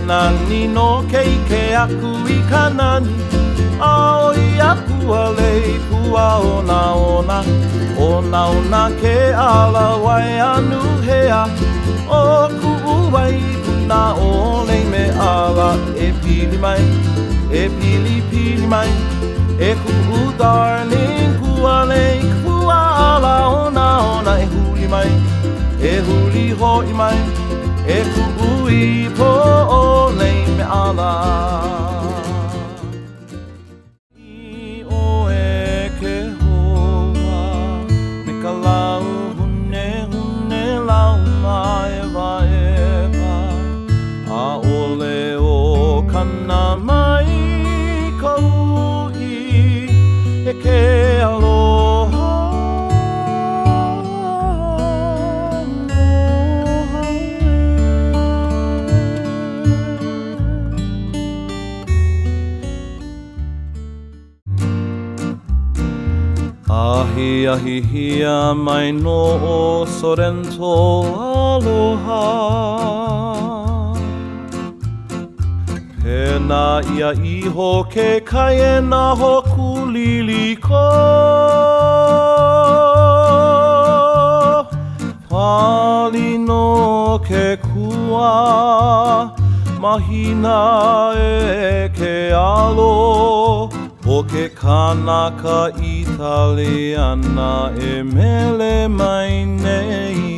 nani no ke ike aku I ka nani Aoi aku a lei pua ona ona Ona ona ke ala wai anu hea O ku'u wai puna ole me ala E pili mai, e pili pili mai E ku'u darling pua lei pua ala ona ona E huli mai, e huli hoi mai E ku'u I po ole me ala Ke aloha Ahi ahi hia mai no o Sorrento aloha Pena ia iho ke kaiena hoku liliko Pali no ke kua Mahina e ke alo O ke kanaka Italiana e mele mai nei